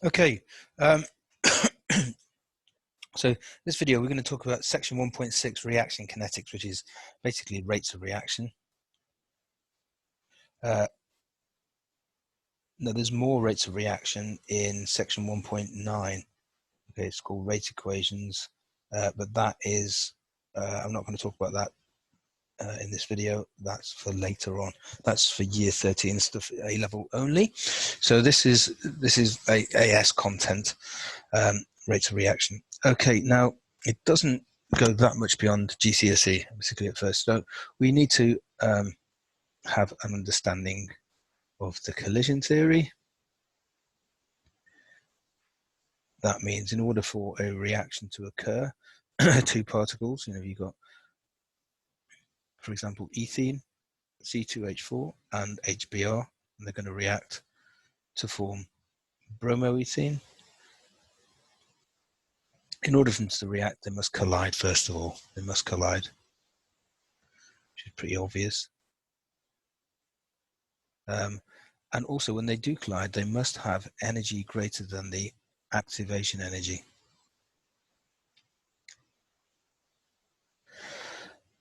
Okay, so this video we're going to talk about section 1.6 reaction kinetics, which is basically rates of reaction. No, there's more rates of reaction in section 1.9. Okay, it's called rate equations, but that is, I'm not going to talk about that in this video. That's for later on. That's for year 13 stuff, A level only. So this is AS content, rates of reaction. Okay, now it doesn't go that much beyond GCSE, basically at first. So we need to have an understanding of the collision theory. That means in order for a reaction to occur, two particles, you've got, for example, ethene, C2H4 and HBr, and they're going to react to form bromoethene. In order for them to react, they must collide first of all. They must collide, which is pretty obvious. And also, when they do collide, they must have energy greater than the activation energy.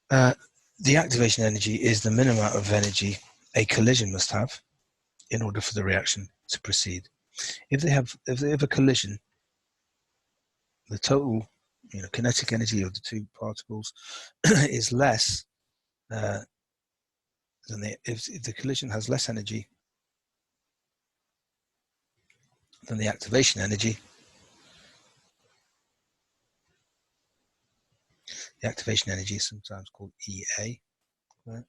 The activation energy is the minimum amount of energy a collision must have in order for the reaction to proceed. If they have a collision, the total kinetic energy of the two particles is less than if the collision has less energy than the activation energy. The activation energy is sometimes called EA. Right?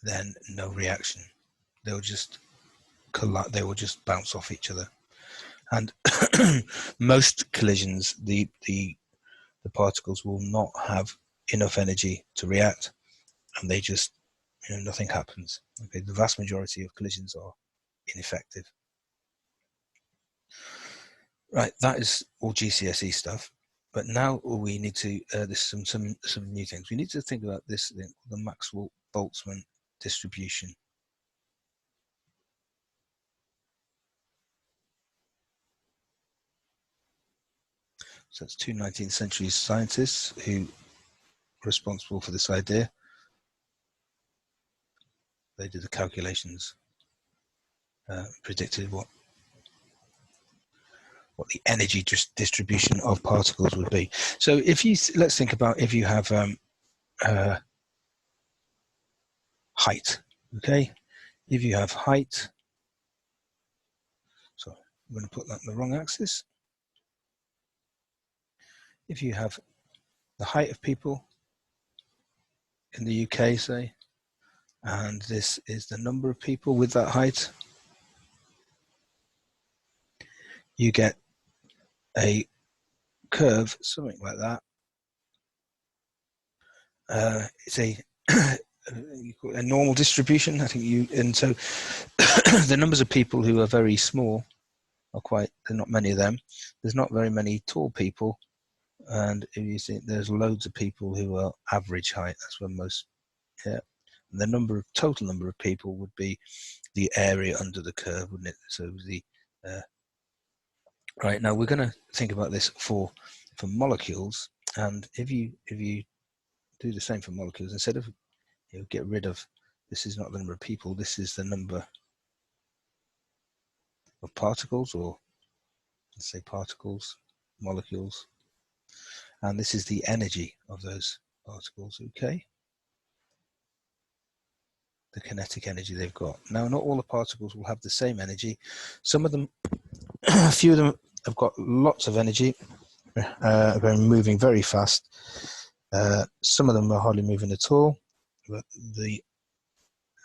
Then no reaction. They'll just collide. They will just bounce off each other. And most collisions, the particles will not have enough energy to react, and they just, nothing happens. Okay, the vast majority of collisions are ineffective. Right, that is all GCSE stuff. But now we need to, there's some new things. We need to think about this thing, the Maxwell-Boltzmann distribution. So it's two 19th century scientists who are responsible for this idea. They did the calculations, predicted what the energy distribution of particles would be. So let's think about if you have height, okay? If you have height, so I'm going to put that in the wrong axis. If you have the height of people in the UK, say, and this is the number of people with that height, you get a curve, something like that. It's a normal distribution, I think and so the numbers of people who are very small are there are not many of them. There's not very many tall people, and if you think there's loads of people who are average height, that's where most, yeah. And the total number of people would be the area under the curve, wouldn't it? So right, now we're going to think about this for molecules, and if you do the same for molecules, instead of get rid of, this is not the number of people, this is the number of particles, or let's say particles, molecules, and this is the energy of those particles, okay? The kinetic energy they've got. Now, not all the particles will have the same energy. Some of them, a few of them have got lots of energy, moving very fast. Some of them are hardly moving at all, but the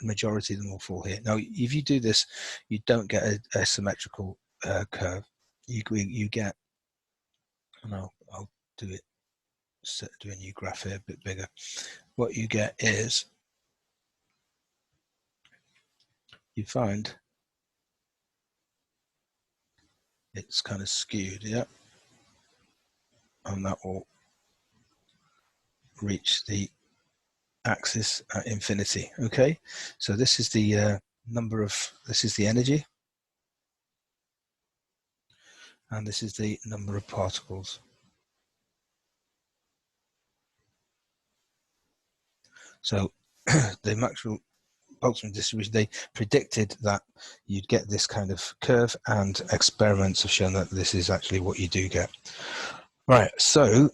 majority of them will fall here. Now, if you do this, you don't get a symmetrical curve. You get, and I'll do it, do a new graph here, a bit bigger. What you get is, you find it's kind of skewed, yeah, and that will reach the axis at infinity. Okay, so this is the this is the energy, and this is the number of particles. So the Maxwell-Boltzmann distribution, they predicted that you'd get this kind of curve, and experiments have shown that this is actually what you do get. Right, so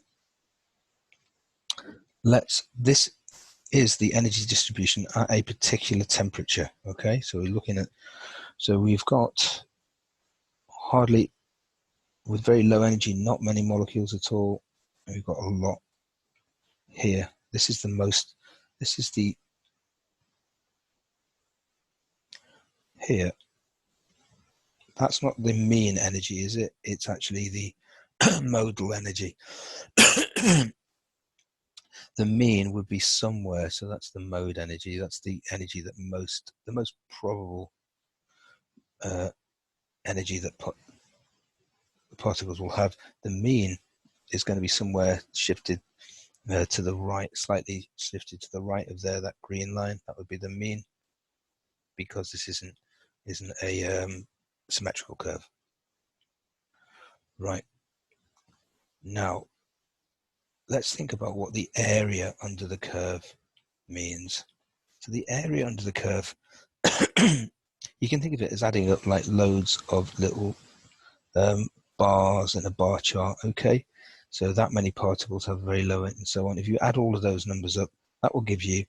this is the energy distribution at a particular temperature. Okay, so we're looking at, so we've got hardly, with very low energy, not many molecules at all. We've got a lot here. This is the most, this is the, here, that's not the mean energy, is it? It's actually the modal energy. The mean would be somewhere, so that's the mode energy. That's the energy that the most probable energy that the particles will have. The mean is going to be somewhere shifted to the right, slightly shifted to the right of there, that green line. That would be the mean, because this isn't a symmetrical curve. Right, now let's think about what the area under the curve means. So the area under the curve, you can think of it as adding up like loads of little bars in a bar chart. Okay, so that many particles have very low and so on. If you add all of those numbers up, that will give you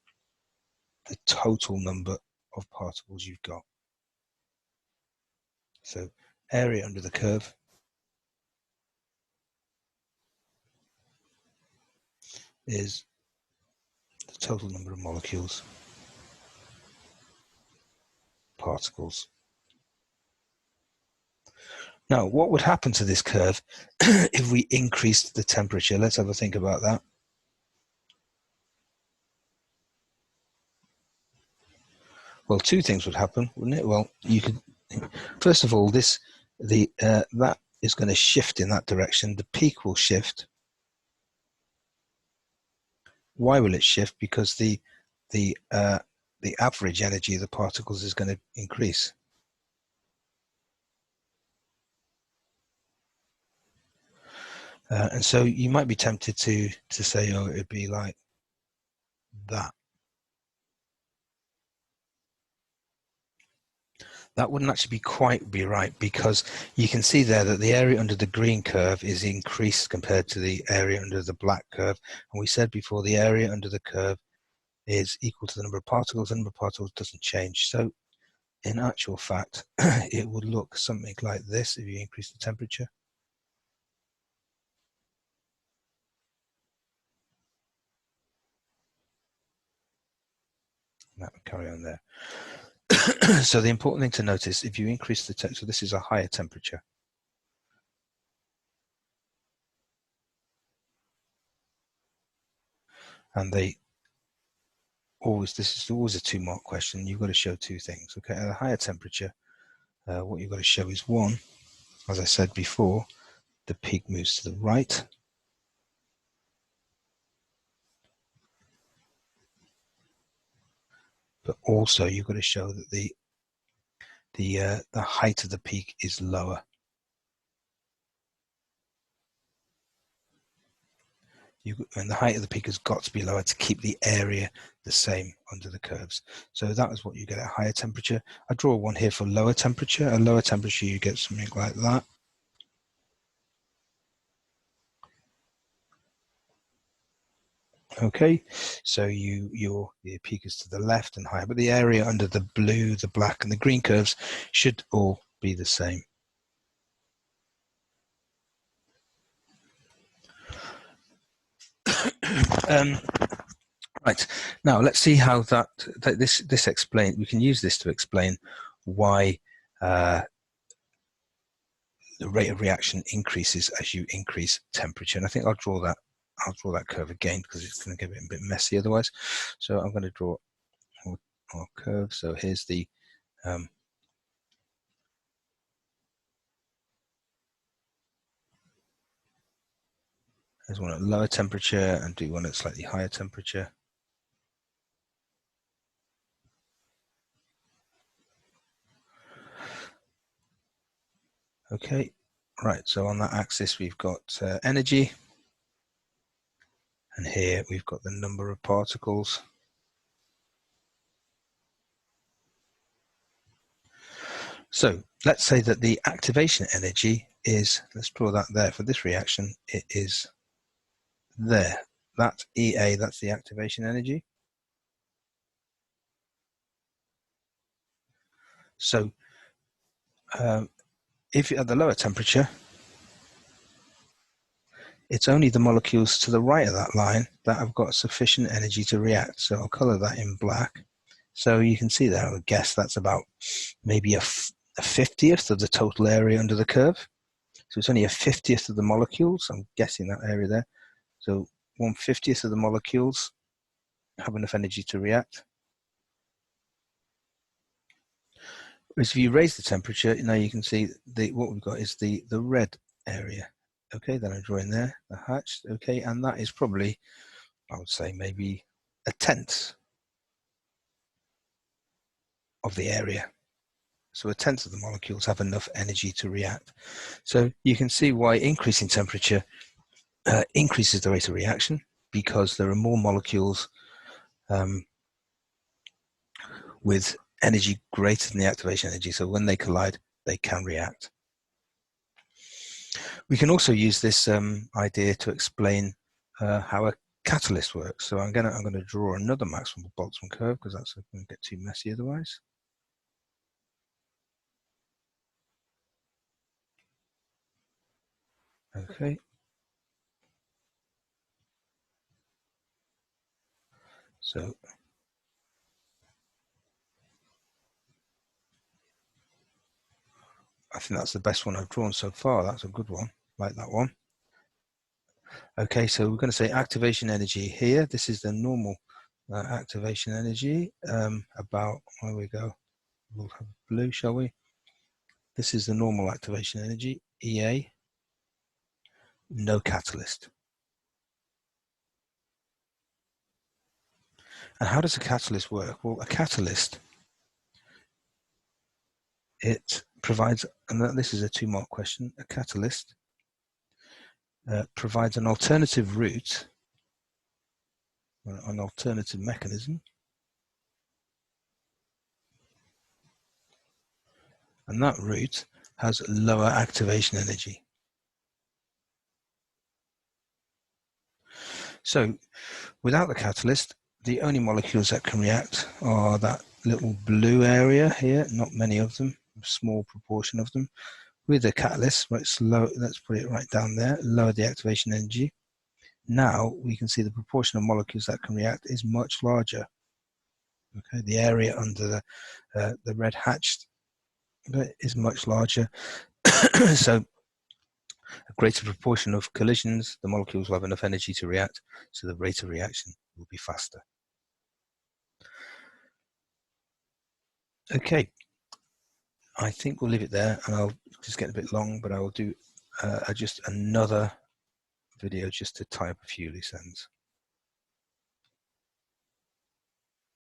the total number of particles you've got. So area under the curve is the total number of molecules, particles. Now, what would happen to this curve if we increased the temperature? Let's have a think about that. Well, two things would happen, wouldn't it? Well, you could, first of all, that is going to shift in that direction. The peak will shift. Why will it shift? Because the average energy of the particles is going to increase. And so you might be tempted to say, oh, it'd be like that. That wouldn't actually be right, because you can see there that the area under the green curve is increased compared to the area under the black curve. And we said before, the area under the curve is equal to the number of particles. The number of particles doesn't change. So in actual fact, it would look something like this if you increase the temperature. That would carry on there. So the important thing to notice, if you increase the temperature, so this is a higher temperature. And this is always a 2-mark question. You've got to show two things. Okay, at a higher temperature, what you've got to show is, one, as I said before, the peak moves to the right. But also you've got to show that the height of the peak is lower. And the height of the peak has got to be lower to keep the area the same under the curves. So that is what you get at higher temperature. I draw one here for lower temperature. At lower temperature, you get something like that. Okay, so your peak is to the left and higher, but the area under the blue, the black, and the green curves should all be the same. Right, now let's see how this explain. We can use this to explain why the rate of reaction increases as you increase temperature. And I think I'll draw that curve again, because it's going to get a bit messy otherwise. So I'm going to draw our curve. So here's the there's one at lower temperature, and do one at slightly higher temperature. Okay, Right, so on that axis we've got energy, and here we've got the number of particles. So let's say that the activation energy is, let's draw that there for this reaction, it is there. That's EA, that's the activation energy. So if you're at the lower temperature, it's only the molecules to the right of that line that have got sufficient energy to react. So I'll color that in black. So you can see there, I would guess that's about maybe a 50th of the total area under the curve. So it's only a 50th of the molecules. I'm guessing that area there. So 1/50th of the molecules have enough energy to react. Whereas if you raise the temperature, now you can see what we've got is the red area. Okay, then I'm drawing there, the hatched, okay, and that is probably, I would say, maybe a tenth of the area. So a tenth of the molecules have enough energy to react. So you can see why increasing temperature increases the rate of reaction, because there are more molecules with energy greater than the activation energy. So when they collide, they can react. We can also use this idea to explain how a catalyst works. So I'm going to draw another Maxwell-Boltzmann curve, because that's going to get too messy otherwise. Okay. So I think that's the best one I've drawn so far. That's a good one, like that one. Okay, so we're going to say activation energy here. This is the normal activation energy. About, where we go, we'll have blue, shall we? This is the normal activation energy, EA, no catalyst. And how does a catalyst work? Well, a catalyst, it provides, and this is a 2-mark question, a catalyst provides an alternative route, an alternative mechanism, and that route has lower activation energy. So without the catalyst, the only molecules that can react are that little blue area here, not many of them, a small proportion of them. With the catalyst, let's put it right down there, lower the activation energy. Now we can see the proportion of molecules that can react is much larger. Okay, the area under the red hatched is much larger. So a greater proportion of collisions, the molecules will have enough energy to react, so the rate of reaction will be faster. Okay, I think we'll leave it there, and I'll just get a bit long, but I will do just another video just to tie up a few loose ends.